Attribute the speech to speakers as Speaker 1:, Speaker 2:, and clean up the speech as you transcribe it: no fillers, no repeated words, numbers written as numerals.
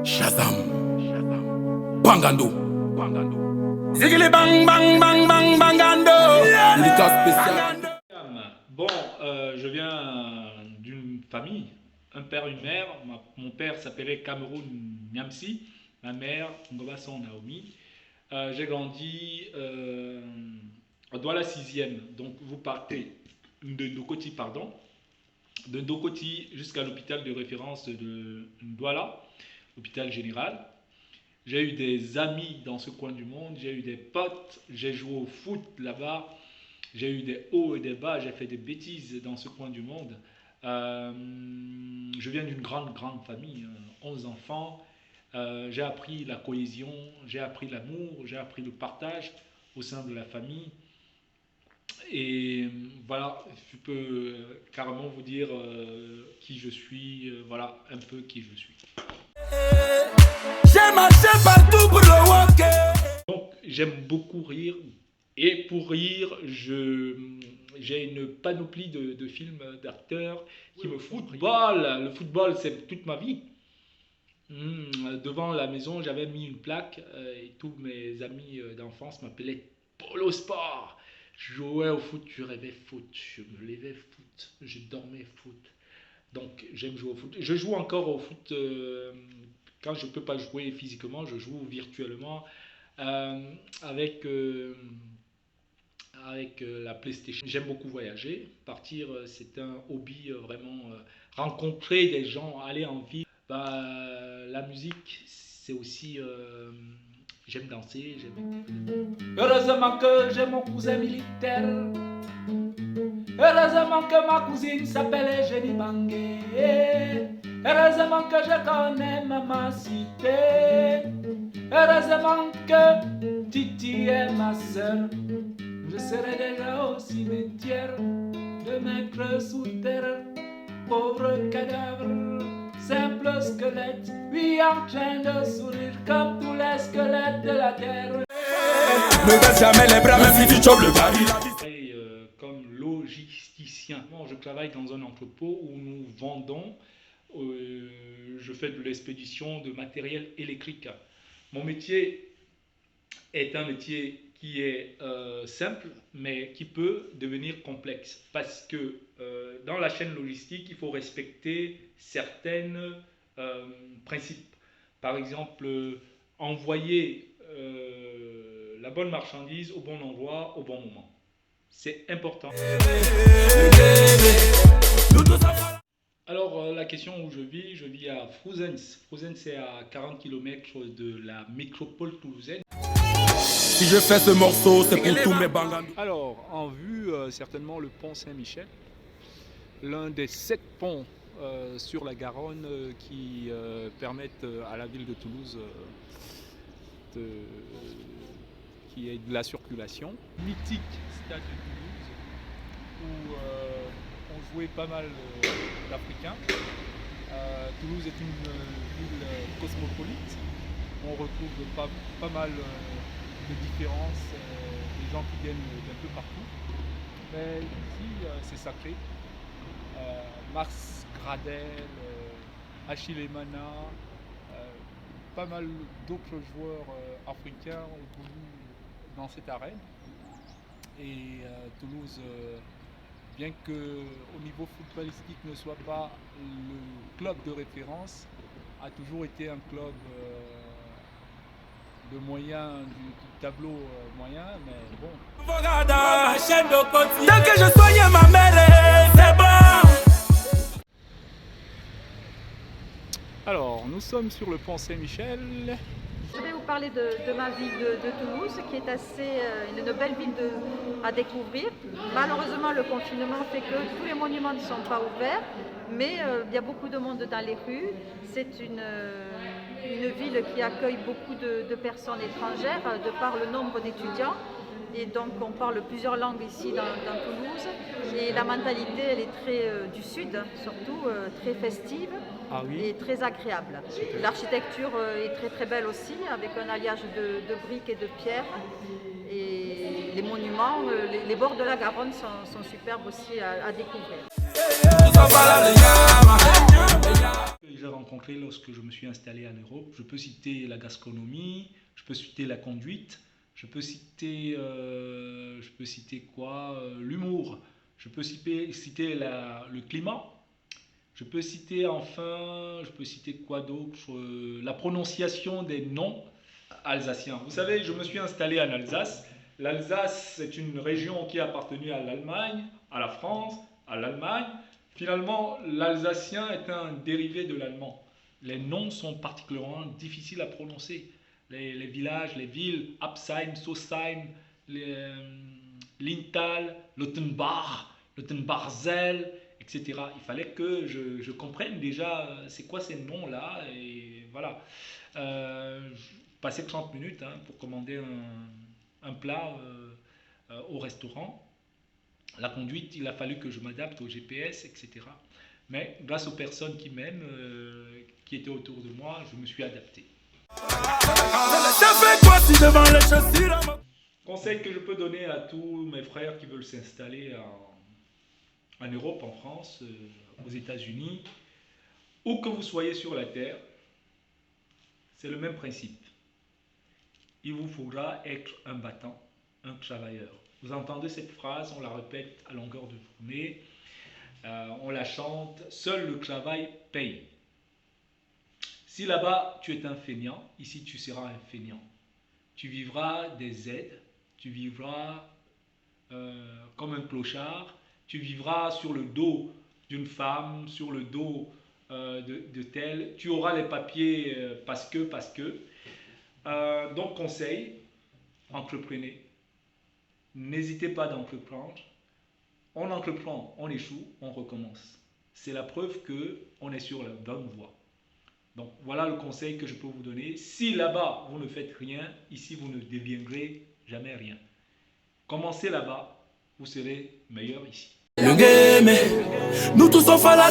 Speaker 1: Shazam, Bangando, Zigili bang bang bang bang bangando, dédicace spéciale.
Speaker 2: Bon, je viens d'une famille, un père, une mère. Mon père s'appelait Cameroun Nyamsi, ma mère Ngobason Naomi. J'ai grandi à Douala 6e, donc vous partez de Ndokoti, pardon, de Ndokoti jusqu'à l'hôpital de référence de Douala, l'hôpital général. J'ai eu des amis dans ce coin du monde, j'ai eu des potes, j'ai joué au foot là-bas, j'ai eu des hauts et des bas, j'ai fait des bêtises dans ce coin du monde. Je viens d'une grande famille, 11 enfants. J'ai appris la cohésion, j'ai appris l'amour, j'ai appris le partage au sein de la famille. Et voilà, je peux carrément vous dire qui je suis, voilà un peu qui je suis.
Speaker 1: J'ai marché partout pour le walker.
Speaker 2: Donc j'aime beaucoup rire, et pour rire, j'ai une panoplie de films, d'acteurs qui me foutent. Le football, c'est toute ma vie. Devant la maison, j'avais mis une plaque et tous mes amis d'enfance m'appelaient Polo Sport. Je jouais au foot, je rêvais foot, je me levais foot, je dormais foot. Donc j'aime jouer au foot. Je joue encore au foot quand je ne peux pas jouer physiquement, je joue virtuellement avec la PlayStation. J'aime beaucoup voyager. Partir, c'est un hobby vraiment. Rencontrer des gens, aller en ville. La musique, c'est aussi. J'aime danser. Heureusement que j'ai mon cousin militaire. Heureusement que ma cousine s'appelle Jenny Bangé. Heureusement que je connais ma cité. Heureusement que Titi est ma soeur. Je serai déjà au cimetière de mettre sous terre. Pauvre cadavre, simple squelette, oui en train de sourire comme tous les squelettes de la terre.
Speaker 1: Ne baisse jamais les bras même si tu chopes le gari.
Speaker 2: Comme logisticien, je travaille dans un entrepôt où nous vendons, je fais de l'expédition de matériel électrique. Mon métier est un métier qui est simple, mais qui peut devenir complexe. Parce que dans la chaîne logistique, il faut respecter certains principes. Par exemple, envoyer la bonne marchandise au bon endroit, au bon moment. C'est important. Alors, la question où je vis à Fruzens. Fruzens, c'est à 40 km de la métropole toulousaine.
Speaker 1: Si je fais ce morceau, c'est pour tous mes bangandous.
Speaker 3: Alors, en vue, certainement le pont Saint-Michel, l'un des 7 ponts sur la Garonne qui permettent à la ville de Toulouse qui ait de la circulation. Mythique stade de Toulouse où on jouait pas mal d'Africains. Toulouse est une ville cosmopolite. On retrouve pas mal de différences, des gens qui viennent d'un peu partout. Mais ici, c'est sacré. Mars Gradel, Achille Emana, pas mal d'autres joueurs africains évoluent dans cette arène. Et Toulouse, bien qu'au niveau footballistique ne soit pas le club de référence, a toujours été un club de moyen, du tableau moyen, mais bon.
Speaker 1: Dès que je soigne ma mère, c'est bon.
Speaker 3: Alors, nous sommes sur le pont Saint-Michel.
Speaker 4: Je vais vous parler de ma ville de Toulouse, qui est une belle ville à découvrir. Malheureusement, le confinement fait que tous les monuments ne sont pas ouverts, mais il y a beaucoup de monde dans les rues. C'est une ville qui accueille beaucoup de personnes étrangères de par le nombre d'étudiants. Et donc on parle plusieurs langues ici dans Toulouse. Et la mentalité, elle est très du sud, surtout très festive.
Speaker 3: Ah oui.
Speaker 4: Et très agréable. L'architecture est très belle aussi, avec un alliage de briques et de pierres. Et les monuments, les bords de la Garonne sont superbes aussi à découvrir.
Speaker 2: j'ai rencontrés lorsque je me suis installé en Europe. Je peux citer la gastronomie, je peux citer la conduite, je peux citer quoi, l'humour, je peux citer le climat, je peux citer quoi d'autre, la prononciation des noms alsaciens. Vous savez, je me suis installé en Alsace. L'Alsace, c'est une région qui a appartenu à l'Allemagne, à la France, à l'Allemagne. Finalement, l'alsacien est un dérivé de l'allemand. Les noms sont particulièrement difficiles à prononcer. Les villages, les villes, Absheim, Sosheim, Lintal, Lottenbach, Lottenbachzell, etc. Il fallait que je comprenne déjà c'est quoi ces noms-là. Et voilà. Passé 30 minutes pour commander un plat au restaurant. La conduite, il a fallu que je m'adapte au GPS, etc. Mais grâce aux personnes qui m'aiment, qui étaient autour de moi, je me suis adapté. Conseil que je peux donner à tous mes frères qui veulent s'installer en Europe, en France, aux États-Unis, où que vous soyez sur la terre, c'est le même principe. Il vous faudra être un battant, un travailleur. Vous entendez cette phrase, on la répète à longueur de journée, on la chante, seul le travail paye. Si là-bas tu es un feignant, ici tu seras un feignant. Tu vivras des aides, tu vivras comme un clochard, tu vivras sur le dos d'une femme, sur le dos de tel, tu auras les papiers parce que. Donc conseil, entreprenez. N'hésitez pas d'entreprendre. On entreprend, on échoue, on recommence. C'est la preuve qu'on est sur la bonne voie. Donc voilà le conseil que je peux vous donner. Si là-bas vous ne faites rien, ici vous ne deviendrez jamais rien. Commencez là-bas, vous serez meilleur ici.
Speaker 1: Nous tous on fait la